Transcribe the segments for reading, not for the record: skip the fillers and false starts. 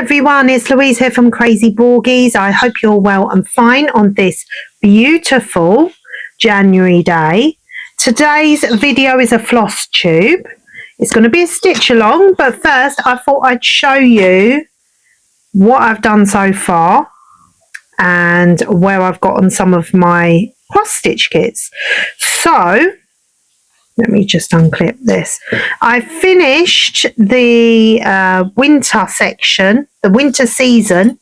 everyone, it's Louise here from Crazy Borgies. I hope you're well and fine on this beautiful January day. Today's video is a floss tube. It's going to be a stitch along, but first I thought I'd show you what I've done so far and where I've gotten some of my cross stitch kits. So let me just unclip this. I finished the winter section, the winter season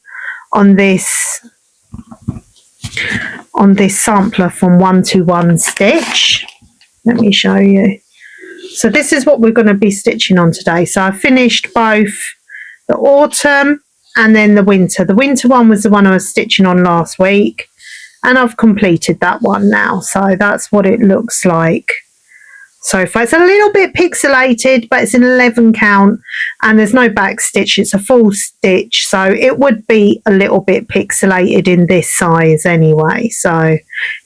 on this sampler from 121STITCH. Let me show you. So this is what we're going to be stitching on today. So I finished both the autumn and then the winter. The winter one was the one I was stitching on last week, and I've completed that one now. So that's what it looks like so far. It's a little bit pixelated, but it's an 11 count and there's no back stitch. It's a full stitch, so it would be a little bit pixelated in this size anyway. So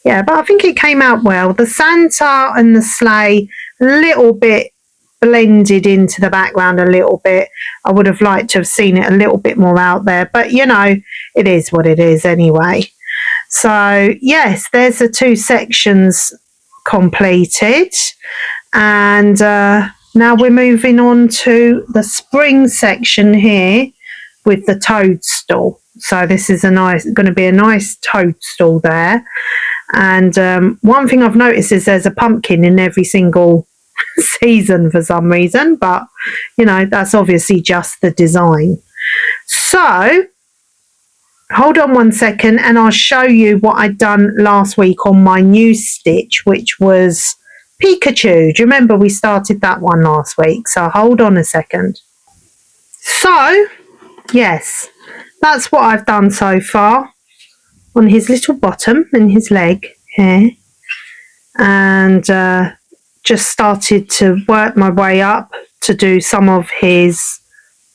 yeah, but I think it came out well. The Santa and the sleigh a little bit blended into the background a little bit. I would have liked to have seen it a little bit more out there, but you know, it is what it is anyway. So yes, there's the two sections completed, and now we're moving on to the spring section here with the toadstool. So this is going to be a nice toadstool there, and one thing I've noticed is there's a pumpkin in every single season for some reason, but you know, that's obviously just the design. So hold on one second and I'll show you what I'd done last week on my new stitch, which was Pikachu. Do you remember we started that one last week? So hold on a second. So yes, that's what I've done so far on his little bottom and his leg here, and just started to work my way up to do some of his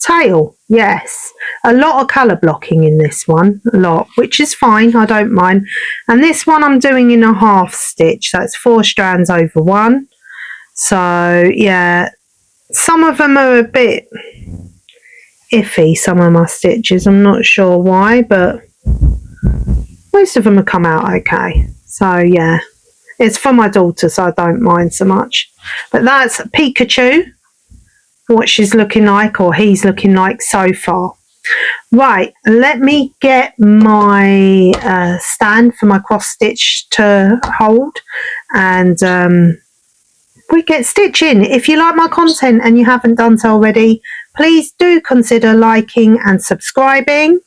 tail. Yes, a lot of colour blocking in this one, a lot, which is fine, I don't mind. And this one I'm doing in a half stitch, so it's 4 strands over 1. So yeah, some of them are a bit iffy, some of my stitches. I'm not sure why, but most of them have come out okay. So yeah, it's for my daughter, so I don't mind so much. But that's Pikachu, what she's looking like, or he's looking like so far. Right, let me get my stand for my cross stitch to hold, and we get stitching. If you like my content and you haven't done so already, please do consider liking and subscribing,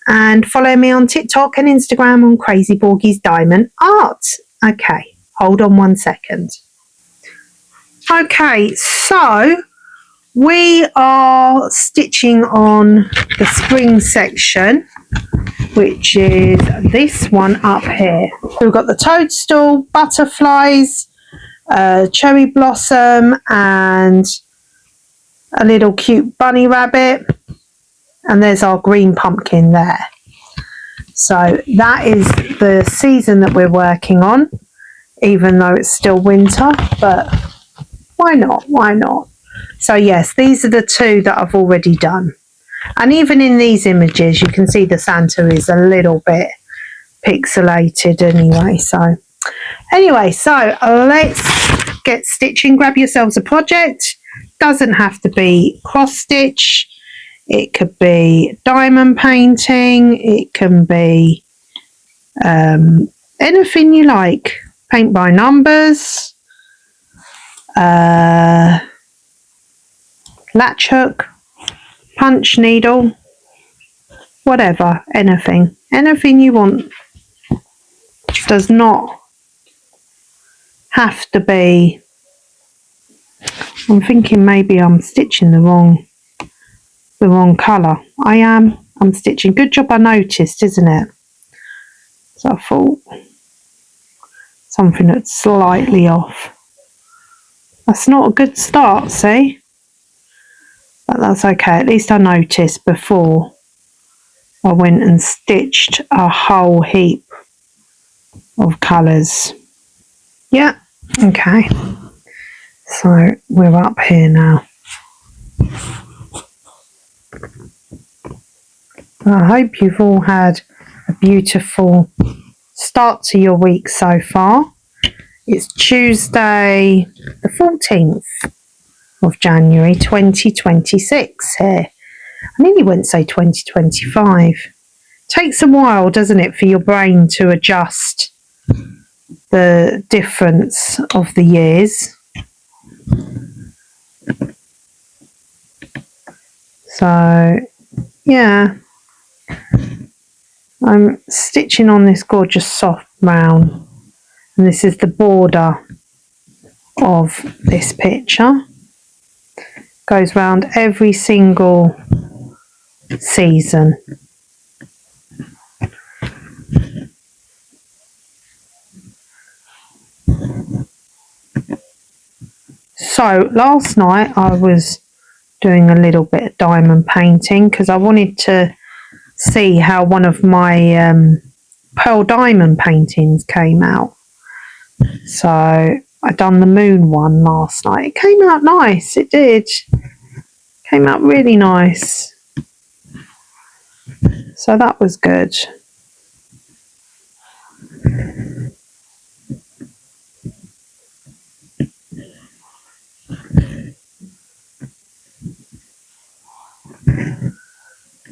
and follow me on TikTok and Instagram on Crazy Borgies Diamond Art. Okay, hold on one second. Okay, so we are stitching on the spring section, which is this one up here. We've got the toadstool, butterflies, cherry blossom, and a little cute bunny rabbit, and there's our green pumpkin there. So that is the season that we're working on, even though it's still winter, but why not? Why not? So yes, these are the two that I've already done. And even in these images, you can see the Santa is a little bit pixelated anyway. So let's get stitching. Grab yourselves a project. Doesn't have to be cross stitch. It could be diamond painting. It can be anything you like. Paint by numbers. Latch hook, punch needle, whatever, anything you want. Does not have to be. I'm thinking maybe I'm stitching the wrong colour. I'm stitching. Good job I noticed, isn't it? So I thought something that's slightly off. That's not a good start, see? But that's okay, at least I noticed before I went and stitched a whole heap of colours. Yeah, okay. So we're up here now. I hope you've all had a beautiful start to your week so far. It's Tuesday the 14th of January 2026 here. I nearly went to say 2025. Takes a while, doesn't it, for your brain to adjust the difference of the years. So, yeah, I'm stitching on this gorgeous soft brown, and this is the border of this picture. Goes round every single season. So last night I was doing a little bit of diamond painting because I wanted to see how one of my pearl diamond paintings came out. So I done the moon one last night. It came out nice, it did. Came out really nice. So that was good.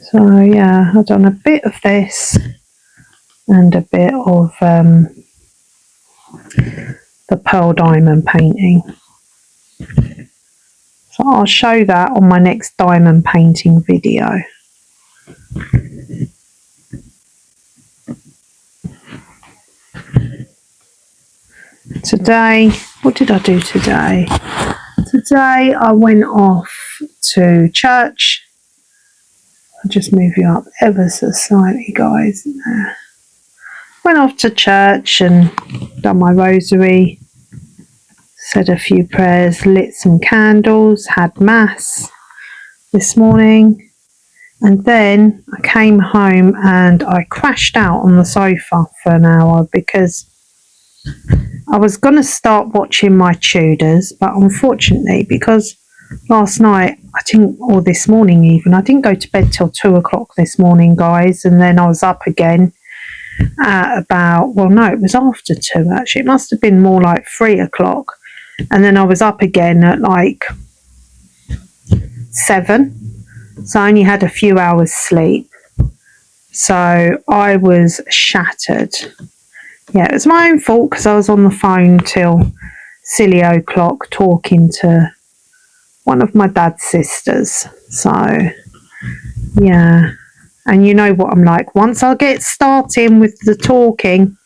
So yeah, I've done a bit of this and a bit of the pearl diamond painting. So I'll show that on my next diamond painting video. Today, what did I do today? Today I went off to church. I'll just move you up ever so slightly, guys. Went off to church and done my rosary, said a few prayers, lit some candles, had mass this morning, and then I came home and I crashed out on the sofa for an hour because I was going to start watching my Tudors, but unfortunately, because last night or this morning even, I didn't go to bed till 2 o'clock this morning, guys, and then I was up again at about, well no, it was after 2 actually, it must have been more like 3 o'clock, and then I was up again at like 7, so I only had a few hours sleep, so I was shattered. Yeah, it was my own fault because I was on the phone till silly o'clock talking to one of my dad's sisters. So, yeah. And you know what I'm like. Once I get starting with the talking,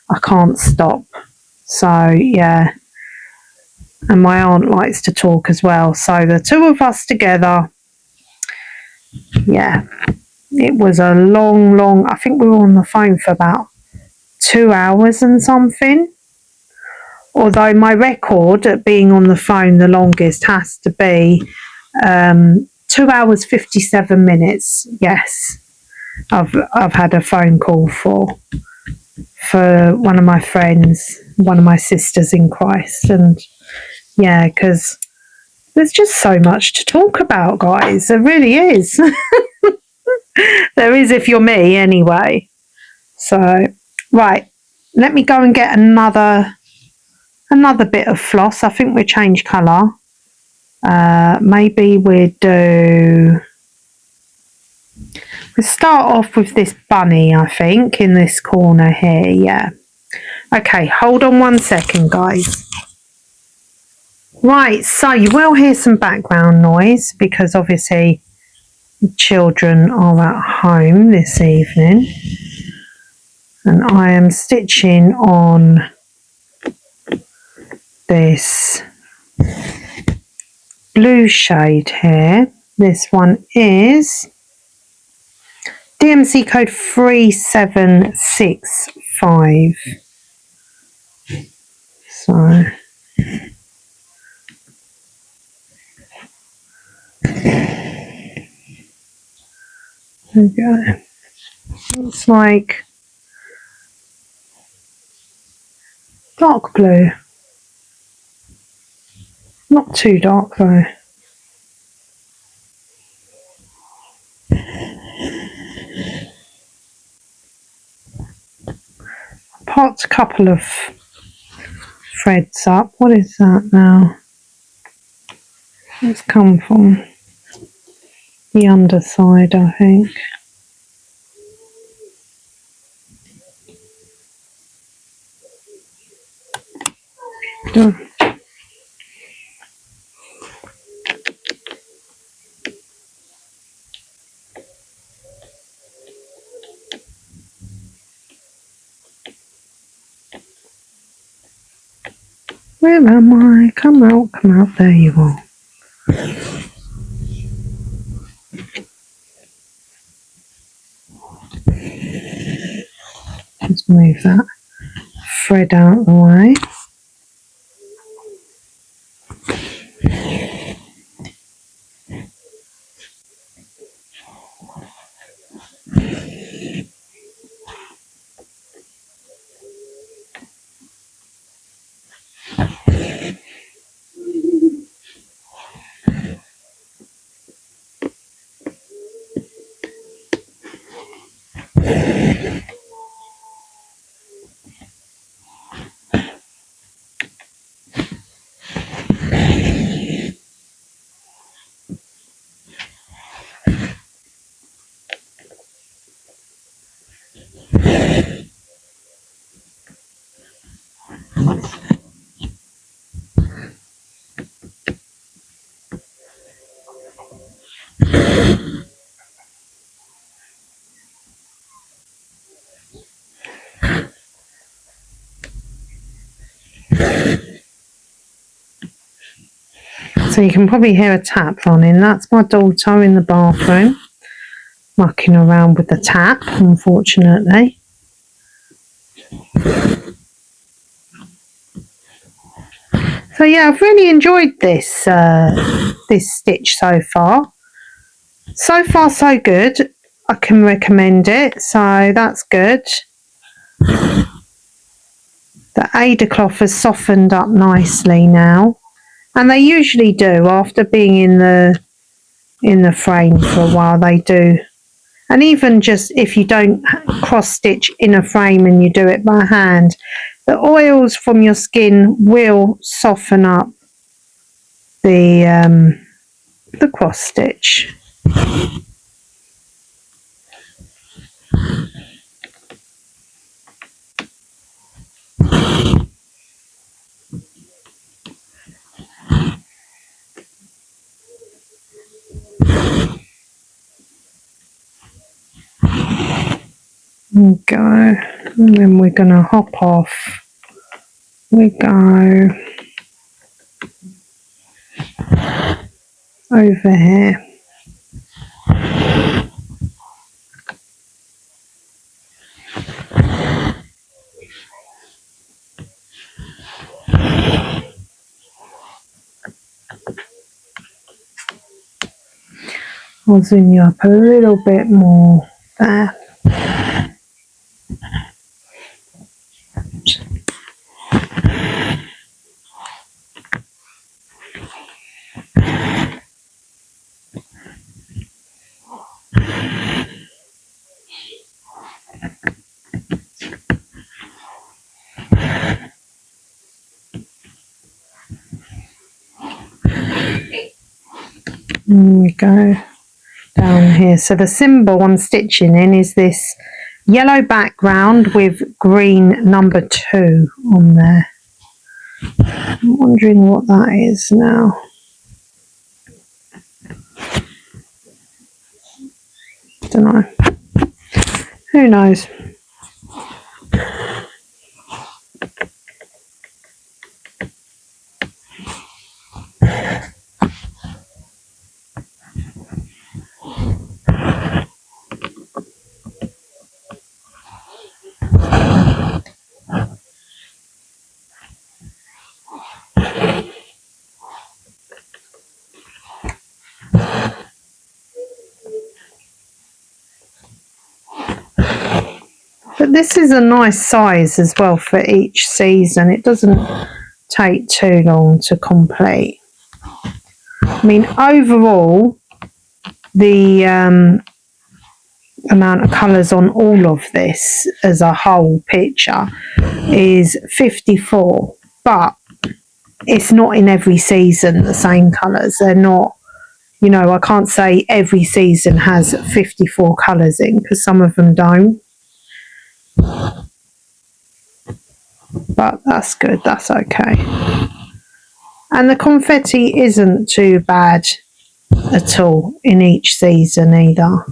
I can't stop. So, yeah. And my aunt likes to talk as well. So, the two of us together, yeah. It was a long, I think we were on the phone for about 2 hours and something. Although my record at being on the phone the longest has to be 2 hours 57 minutes. Yes, I've had a phone call for one of my friends, one of my sisters in Christ, and yeah, because there's just so much to talk about, guys. There really is. There is if you're me, anyway. So, right, let me go and get another bit of floss. I think we'll change colour. Maybe we'll start off with this bunny, I think, in this corner here. Yeah. Okay, hold on 1 second, guys. Right, so you will hear some background noise because obviously the children are at home this evening. And I am stitching on this blue shade here. This one is DMC code 3765. So there we go. Looks like dark blue. Not too dark though. popped a couple of threads up. What is that now? It's come from the underside, I think. Done. Where am I? Come out, come out. There you are. Let's move that thread out of the way. So you can probably hear a tap running. That's my daughter in the bathroom, mucking around with the tap, unfortunately. So yeah, I've really enjoyed this this stitch so far. So far so good. I can recommend it, so that's good. The Ada cloth has softened up nicely now, and they usually do after being in the frame for a while. They do. And even just if you don't cross stitch in a frame and you do it by hand, the oils from your skin will soften up the cross stitch. Go, and then we're going to hop off. We go over here. I'll zoom you up a little bit more there. We go down here. So the symbol I'm stitching in is this yellow background with green number 2 on there. I'm wondering what that is now. Don't know. Who knows? But this is a nice size as well for each season. It doesn't take too long to complete. I mean, overall, the amount of colours on all of this as a whole picture is 54, but it's not in every season the same colours. They're not, you know, I can't say every season has 54 colours in, because some of them don't. But that's good, that's okay. And the confetti isn't too bad at all in each season either.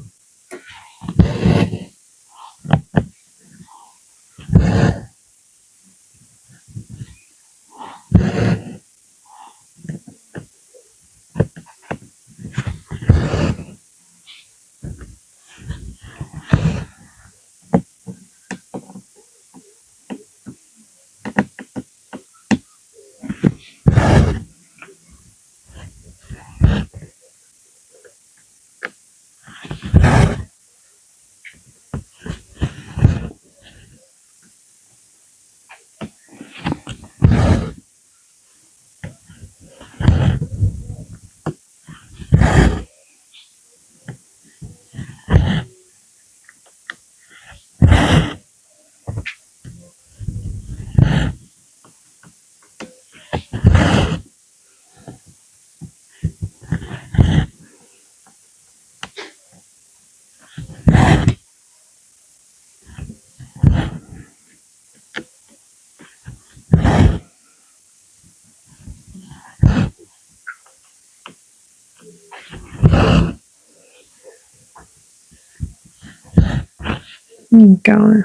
There you go.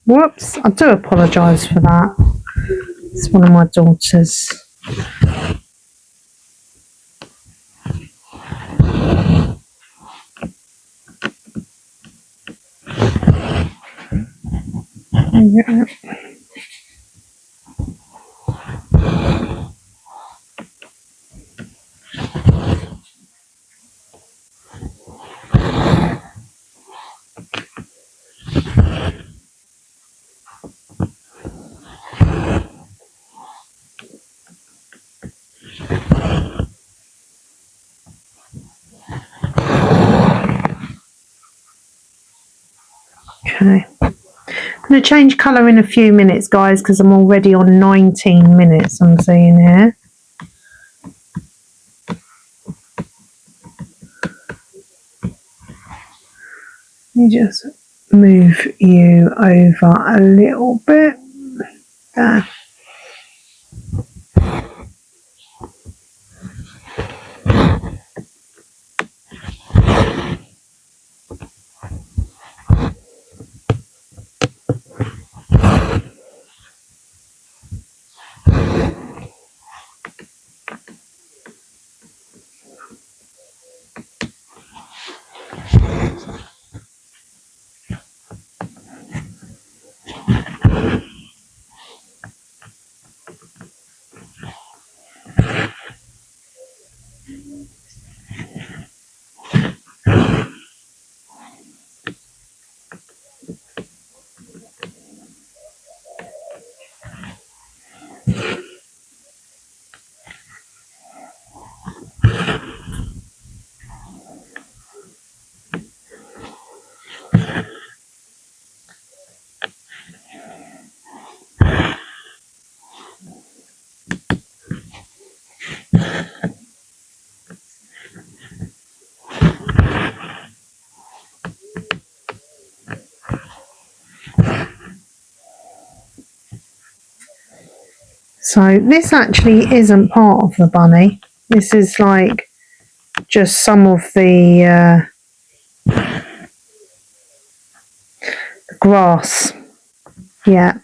Whoops, I do apologise for that. It's one of my daughters. Yeah. Okay. I'm going to change colour in a few minutes, guys, because I'm already on 19 minutes, I'm seeing here. Let me just move you over a little bit. There. So this actually isn't part of the bunny. This is like just some of the grass. Yeah.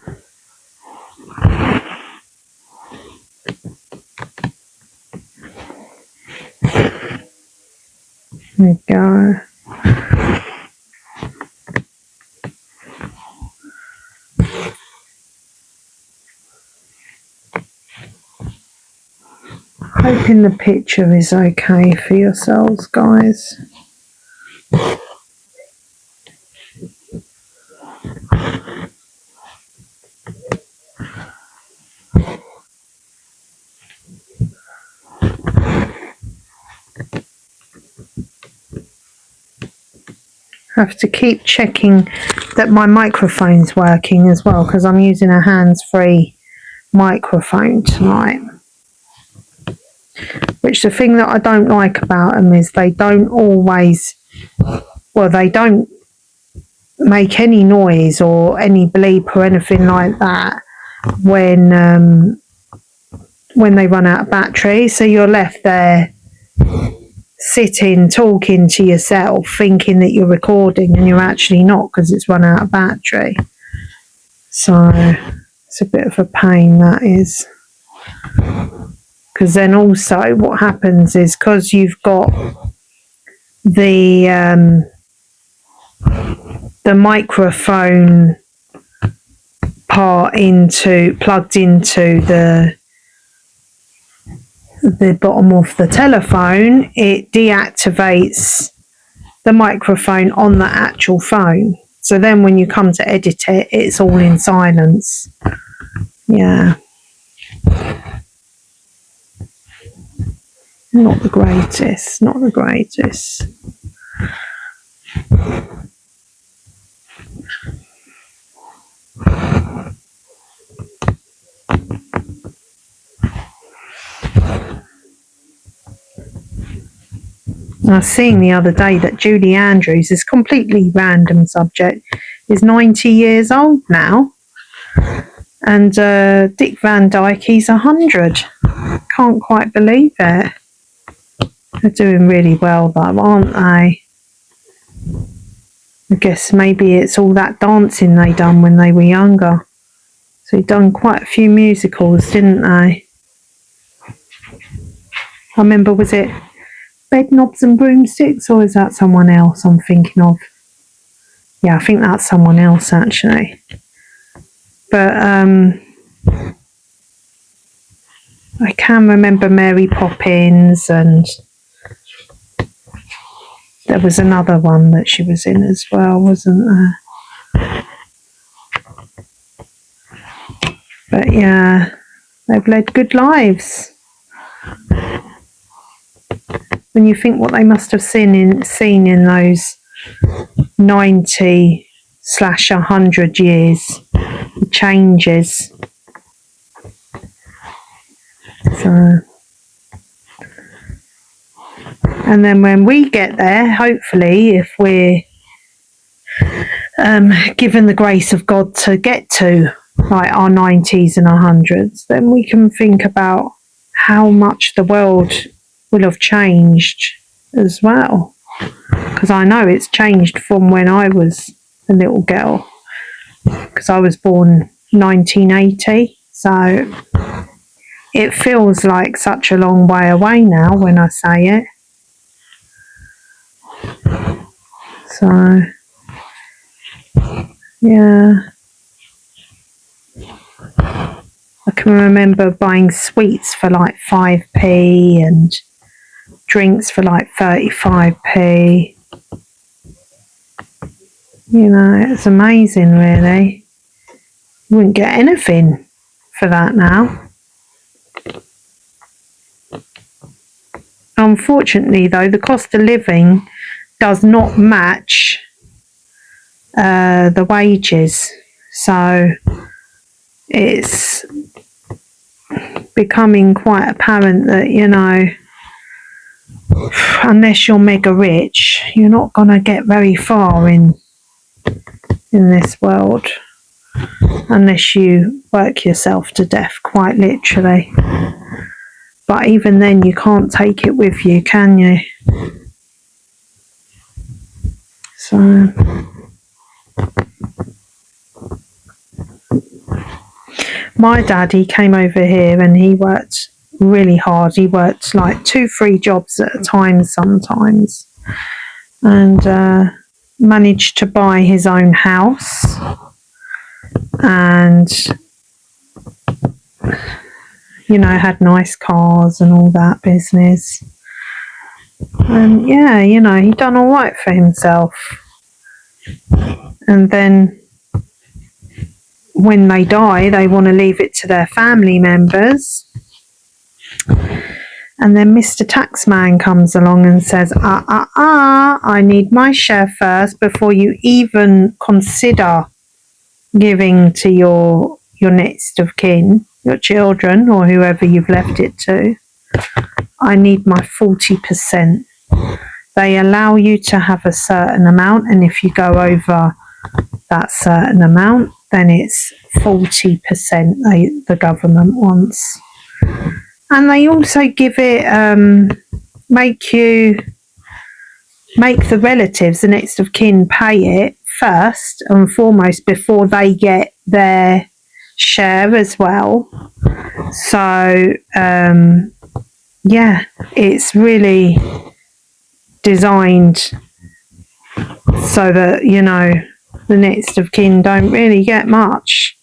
There we go. Hoping the picture is okay for yourselves, guys. I have to keep checking that my microphone's working as well, because I'm using a hands-free microphone tonight. Which the thing that I don't like about them is they don't always, well, they don't make any noise or any bleep or anything like that when they run out of battery. So you're left there sitting, talking to yourself, thinking that you're recording, and you're actually not, because it's run out of battery. So it's a bit of a pain, that is. Because then also what happens is, because you've got the microphone part plugged into the bottom of the telephone, it deactivates the microphone on the actual phone. So then when you come to edit it, it's all in silence. Yeah. Not the greatest, not the greatest. I was seeing the other day that Julie Andrews, is completely random subject, is 90 years old now. And Dick Van Dyke, he's 100. Can't quite believe it. They're doing really well though, aren't they? I guess maybe it's all that dancing they done when they were younger. So they done quite a few musicals, didn't they? I remember, was it Bed Knobs and Broomsticks, or is that someone else I'm thinking of? Yeah, I think that's someone else actually. But I can remember Mary Poppins, and there was another one that she was in as well, wasn't there? But yeah, they've led good lives. When you think what they must have seen in those 90/100 years, the changes. So, and then when we get there, hopefully, if we're given the grace of God to get to like our 90s and 100s, then we can think about how much the world will have changed as well. Because I know it's changed from when I was a little girl, because I was born 1980, so it feels like such a long way away now when I say it. So yeah, I can remember buying sweets for like 5p and drinks for like 35p. You know, it's amazing really. You wouldn't get anything for that now. Unfortunately though, the cost of living does not match the wages, so it's becoming quite apparent that, you know, unless you're mega rich, you're not going to get very far in this world, unless you work yourself to death, quite literally. But even then, you can't take it with you, can you? So my dad, he came over here and he worked really hard. He worked like 2-3 jobs at a time sometimes, and managed to buy his own house, and you know, had nice cars and all that business. And yeah, you know, he done all right for himself. And then when they die, they want to leave it to their family members. And then Mr. Taxman comes along and says, I need my share first before you even consider giving to your next of kin, your children or whoever you've left it to. I need my 40%. They allow you to have a certain amount, and if you go over that certain amount, then it's 40% the government wants. And they also give it, make the relatives, the next of kin, pay it first and foremost before they get their share as well. So, yeah, it's really designed so that, you know, the next of kin don't really get much.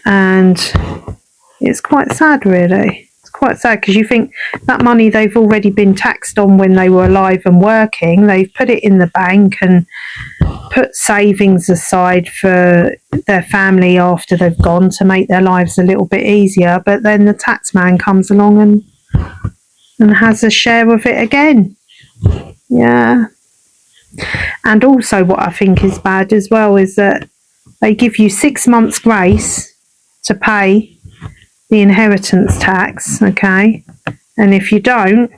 And it's quite sad, really. It's quite sad because you think that money they've already been taxed on when they were alive and working, they've put it in the bank and put savings aside for their family after they've gone to make their lives a little bit easier. But then the tax man comes along and has a share of it again. Yeah. And also what I think is bad as well is that they give you 6 months grace to pay the inheritance tax, okay? And if you don't,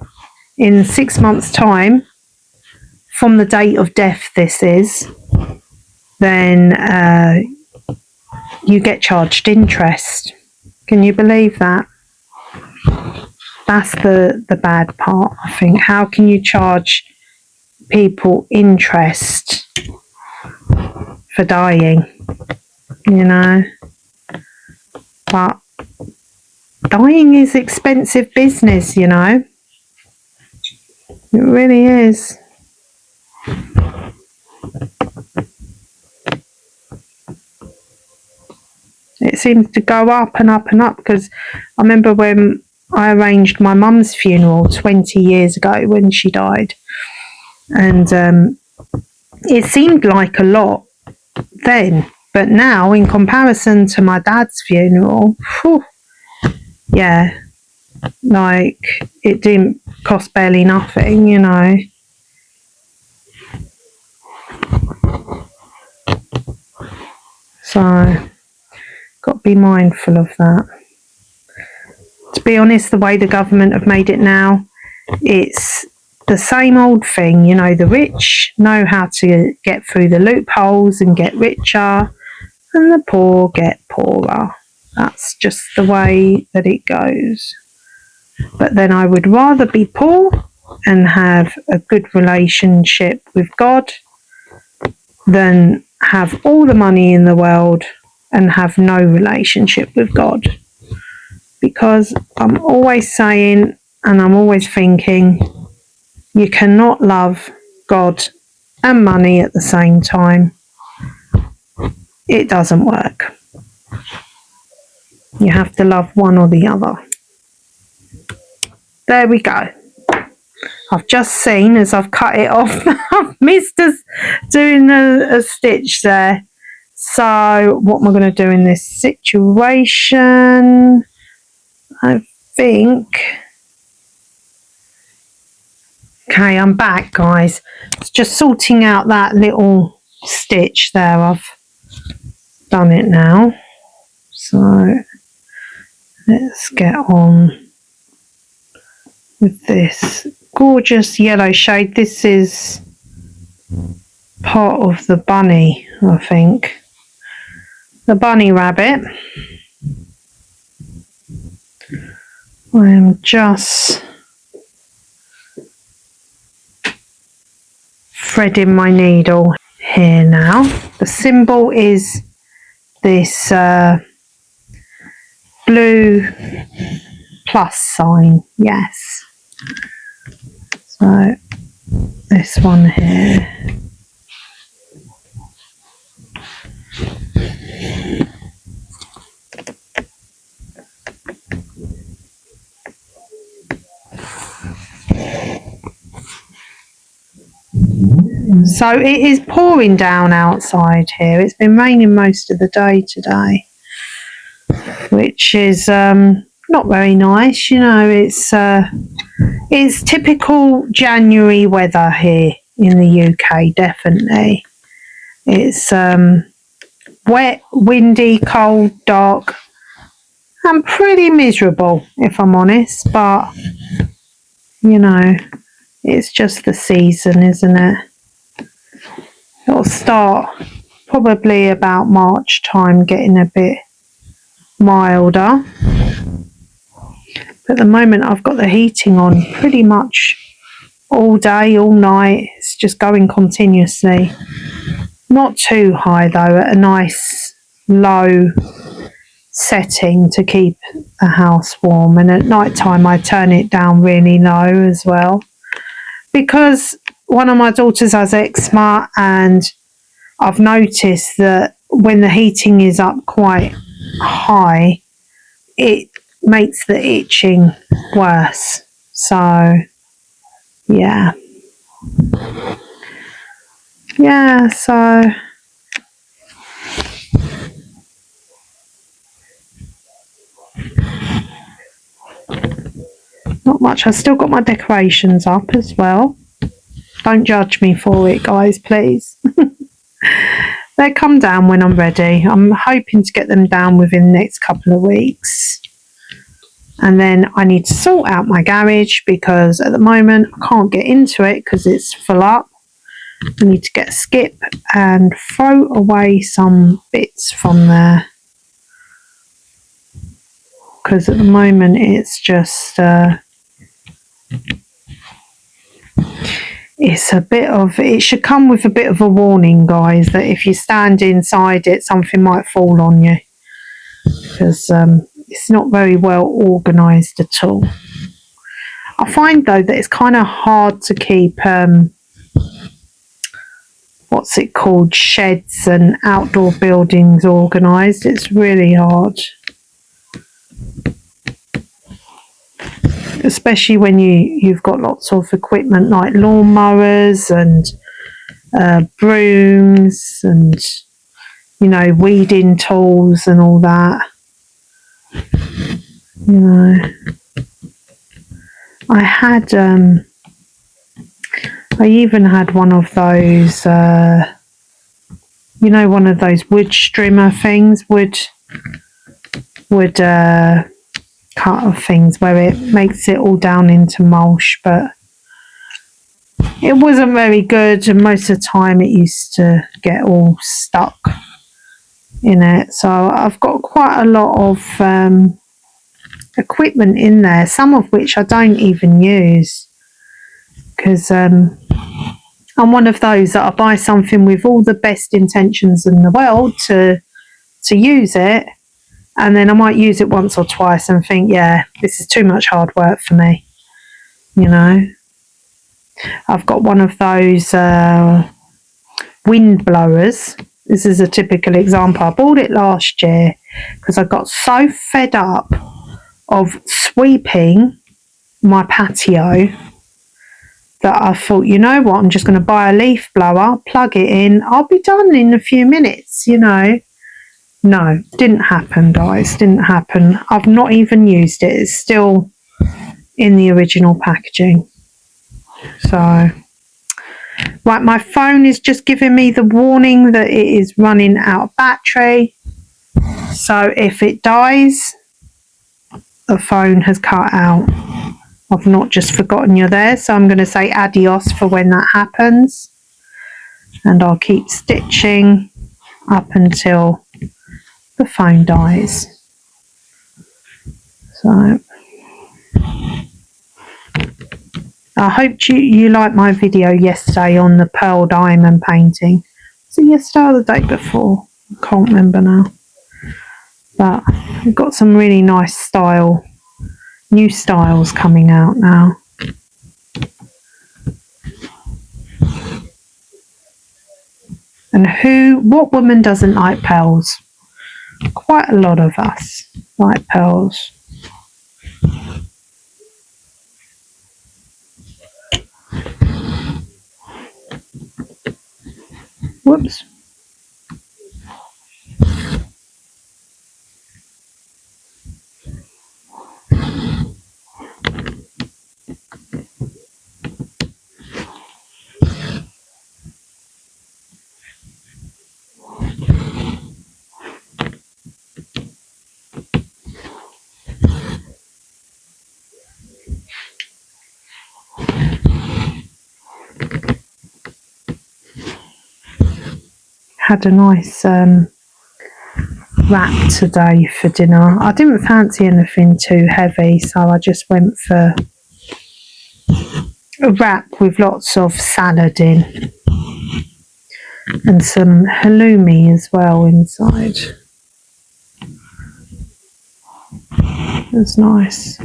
in 6 months' time, from the date of death this is, then you get charged interest. Can you believe that? That's the bad part, I think. How can you charge people interest for dying? You know? But dying is expensive business, you know. It really is. It seems to go up and up and up, because I remember when I arranged my mum's funeral 20 years ago when she died, and it seemed like a lot then, but now in comparison to my dad's funeral, whew, yeah, like it didn't cost barely nothing, you know. So got to be mindful of that. To be honest, the way the government have made it now, it's the same old thing, you know. The rich know how to get through the loopholes and get richer, and the poor get poorer. That's just the way that it goes. But then I would rather be poor and have a good relationship with God than have all the money in the world and have no relationship with God. Because I'm always saying, and I'm always thinking, you cannot love God and money at the same time. It doesn't work. You have to love one or the other. There we go. I've just seen, as I've cut it off, I've missed us doing a stitch there. So what am I going to do in this situation? I think... Okay, I'm back, guys. It's just sorting out that little stitch there. I've done it now. So let's get on with this gorgeous yellow shade. This is part of the bunny, I think. The bunny rabbit. I am just threading my needle here now. The symbol is this blue plus sign, yes. So this one here. So it is pouring down outside here. It's been raining most of the day today, which is not very nice. You know, it's typical January weather here in the UK, definitely. It's wet, windy, cold, dark, and pretty miserable, if I'm honest, but you know, it's just the season, isn't it? It'll start probably about March time, getting a bit milder. But at the moment I've got the heating on pretty much all day, all night. It's just going continuously. Not too high though, at a nice low setting to keep the house warm. And at night time I turn it down really low as well, because one of my daughters has eczema, and I've noticed that when the heating is up quite high, it makes the itching worse. So yeah, so not much. I've still got my decorations up as well. Don't judge me for it, guys, please. They come down when I'm ready. I'm hoping to get them down within the next couple of weeks. And then I need to sort out my garage, because at the moment I can't get into it because it's full up. I need to get a skip and throw away some bits from there, because at the moment it's just it's a bit of, it should come with a bit of a warning, guys, that if you stand inside it, something might fall on you, because it's not very well organised at all. I find though that it's kind of hard to keep what's it called, sheds and outdoor buildings organised. It's really hard, especially when you've got lots of equipment like lawnmowers and brooms and, you know, weeding tools and all that. You know, I even had one of those, you know, one of those wood strimmer things, wood cutter things, where it makes it all down into mulch, but it wasn't very good, and most of the time it used to get all stuck in it. So I've got quite a lot of equipment in there, some of which I don't even use, because I'm one of those that I buy something with all the best intentions in the world to use it, and then I might use it once or twice and think, yeah, this is too much hard work for me. You know, I've got one of those wind blowers. This is a typical example. I bought it last year because I got so fed up of sweeping my patio that I thought, you know what, I'm just going to buy a leaf blower, plug it in, I'll be done in a few minutes, you know. No, didn't happen, guys, didn't happen. I've not even used it. It's still in the original packaging. So, right, my phone is just giving me the warning that it is running out of battery. So if it dies, the phone has cut out. I've not just forgotten you're there, so I'm going to say adios for when that happens. And I'll keep stitching up until the phone dies. So I hope you liked my video yesterday on the pearl diamond painting. Was it yesterday or the day before? I can't remember now. But we've got some really nice new styles coming out now. And what woman doesn't like pearls? Quite a lot of us like pearls. Whoops. Had a nice wrap today for dinner. I didn't fancy anything too heavy, so I just went for a wrap with lots of salad in and some halloumi as well inside. It was nice.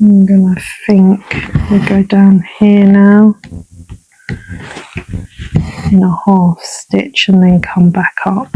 I'm gonna think we go down here now in a half stitch and then come back up.